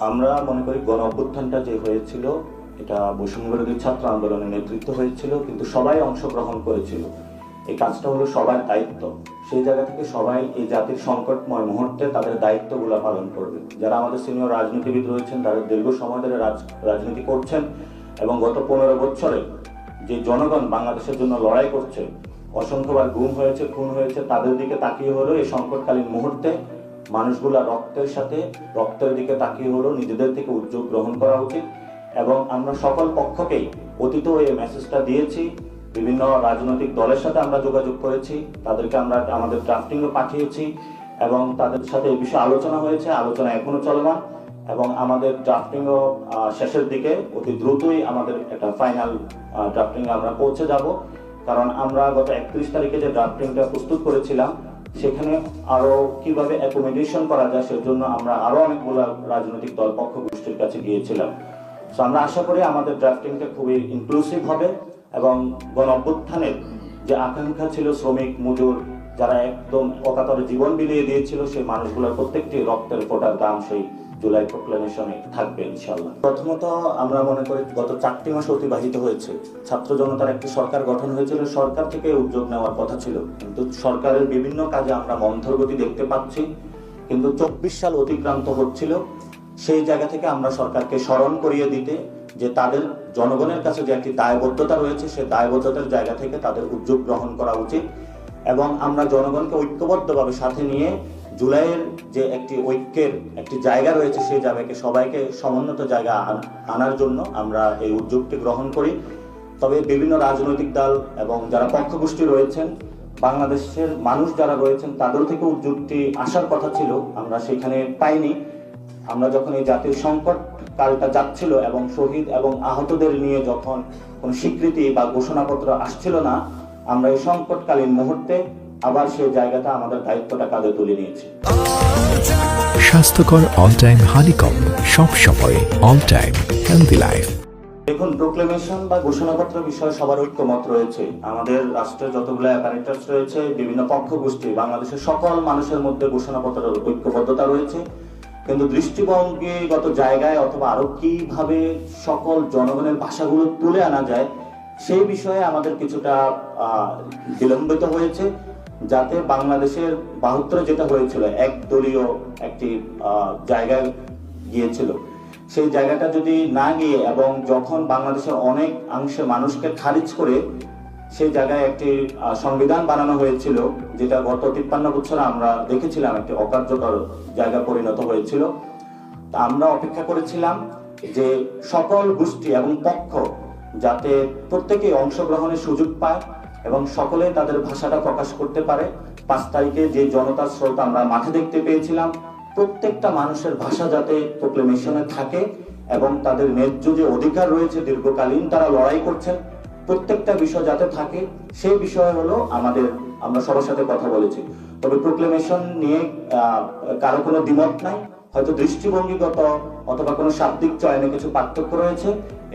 আমরা মনে করি গণ অভ্যুত্থানটা যে হয়েছিল এটা বৈষম্যবিরোধী ছাত্র আন্দোলনের নেতৃত্ব হয়েছিল, কিন্তু সবাই অংশগ্রহণ করেছিল। এই কাজটা হলো সবার দায়িত্ব। সেই জায়গা থেকে সবাই এই জাতির সংকটময় মুহূর্তে তাদের দায়িত্বগুলো পালন করবে। যারা আমাদের সিনিয়র রাজনীতিবিদ রয়েছেন তারা দীর্ঘ সময় ধরে রাজনীতি করছেন এবং গত 15 বছরে যে জনগণ বাংলাদেশের জন্য লড়াই করছে, অসংখ্যবার গুম হয়েছে, খুন হয়েছে, তাদের দিকে তাকিয়ে হলো এই সংকটকালীন মুহূর্তে মানুষগুলা রক্তের দিকে তাকিয়ে হলো নিজেদের থেকে উদ্যোগ গ্রহণ করা উচিত। এবং আমরা সকল পক্ষকেই অতীতেও এই মেসেজটা দিয়েছি। বিভিন্ন রাজনৈতিক দলের সাথে আমরা যোগাযোগ করেছি, তাদেরকে আমরা আমাদের ড্রাফটিংও পাঠিয়েছি এবং তাদের সাথে এই বিষয়ে আলোচনা হয়েছে। আলোচনা এখনো চলমান এবং আমাদের ড্রাফটিংও শেষের দিকে। অতি দ্রুতই আমাদের একটা ফাইনাল ড্রাফটিং আমরা পৌঁছে যাব, কারণ আমরা গত 31 তারিখে যে ড্রাফটিংটা প্রস্তুত করেছিলাম সেখানে আরো কিভাবে অ্যাকোমোডেশন করা যায় সেজন্য আমরা আরো অনেকগুলো রাজনৈতিক দল পক্ষ গোষ্ঠীর কাছে গিয়েছিলাম। তো আমরা আশা করি আমাদের ড্রাফটিংটা খুবই ইনক্লুসিভ হবে এবং গণ অভ্যুত্থানের যে আকাঙ্ক্ষা ছিল শ্রমিক মজুর যারা একদম অকাতরে জীবন বিলিয়ে দিয়েছিল সেই মানুষগুলোর প্রত্যেকটি রক্তের ফোঁটার দাম সেই জুলাই প্রক্লেমেশনে থাকবে ইনশাআল্লাহ। প্রথমত আমরা মনে করি গত 4টি মাস অতিবাহিত হয়েছে, ছাত্র জনতার একটি সরকার গঠন হয়েছিল, সরকার থেকে উদ্যোগ নেওয়ার কথা ছিল, কিন্তু সরকারের বিভিন্ন কাজে আমরা মন্থর গতি দেখতে পাচ্ছি। কিন্তু 24 সাল অতিক্রান্ত হচ্ছিল, সেই জায়গা থেকে আমরা সরকারকে স্মরণ করিয়ে দিতে যে তাদের জনগণের কাছে যে একটি দায়বদ্ধতা রয়েছে সেই দায়বদ্ধতার জায়গা থেকে তাদের উদ্যোগ গ্রহণ করা উচিত এবং আমরা জনগণকে ঐক্যবদ্ধভাবে সাথে নিয়ে জুলাইয়ের যে একটি ঐক্যের একটি জায়গা রয়েছে সেই জায়গাকে সবাইকে সমুন্নত জায়গা আনার জন্য আমরা এই উদ্যোগটি গ্রহণ করি। তবে বিভিন্ন রাজনৈতিক দল এবং যারা পক্ষগোষ্ঠী রয়েছেন, বাংলাদেশের মানুষ যারা রয়েছেন তাদের থেকে উদ্যোগটি আসার কথা ছিল, আমরা সেখানে পাইনি। আমরা যখন এই জাতীয় সংকট কালটা যাচ্ছিল এবং শহীদ এবং আহতদের নিয়ে যখন কোনো স্বীকৃতি বা ঘোষণাপত্র আসছিল না, আমরা এই সংকটকালীন মুহূর্তে আবার সেই জায়গাটা আমাদের দায়িত্বটা কাঁধে তুলে নিয়েছি। স্বাস্থ্যকর অল টাইম হানিকম, সব সময় অল টাইম হেলদি লাইফ। দেখুন, প্রোক্লেমেশন বা ঘোষণাপত্র বিষয়ে সবার ঐক্যমত রয়েছে। আমাদের রাষ্ট্রের যতগুলো অ্যাপারেটাস রয়েছে, বিভিন্ন পক্ষ গোষ্ঠী, বাংলাদেশের সকল মানুষের মধ্যে ঘোষণাপত্রের ঐক্যবদ্ধতা রয়েছে। কিন্তু দৃষ্টিভঙ্গিগত জায়গায় অথবা আরো কিভাবে সকল জনগণের ভাষাগুলো তুলে আনা যায় সেই বিষয়ে আমাদের কিছুটা বিলম্বিত হয়েছে, যাতে বাংলাদেশের 72 যেটা হয়েছিল একদলীয় একটি জায়গায় গিয়েছিল, সেই জায়গাটা যদি না গিয়ে এবং যখন বাংলাদেশের অনেক অংশে মানুষকে খারিজ করে সেই জায়গায় একটি সংবিধান বানানো হয়েছিল, যেটা গত 53 বছর আমরা দেখেছিলাম একটি অকার্যকর জায়গা পরিণত হয়েছিল। তা আমরা অপেক্ষা করেছিলাম যে সকল গোষ্ঠী এবং পক্ষ যাতে প্রত্যেকেই অংশগ্রহণের সুযোগ পায় এবং সকলে তাদের ভাষাটা প্রকাশ করতে পারে। 5 তারিখে যে জনতার স্রোত আমরা মাঠে দেখতে পেয়েছিলাম, প্রত্যেকটা মানুষের ভাষা যাতে প্রোক্লেমেশনে থাকে এবং তাদের ন্যায্য যে অধিকার রয়েছে দীর্ঘকালীন তারা লড়াই করছেন, প্রত্যেকটা বিষয় যাতে থাকে সেই বিষয় হলো আমরা সবার সাথে কথা বলেছি। তবে প্রোক্লেমেশন নিয়ে কারো কোনো দ্বিমত নাই, হয়তো দৃষ্টিভঙ্গিগত অথবা কোনো শাব্দিক চয়নে কিছু পার্থক্য রয়েছে,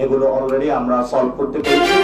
এগুলো অলরেডি আমরা সলভ করতে পেরেছি।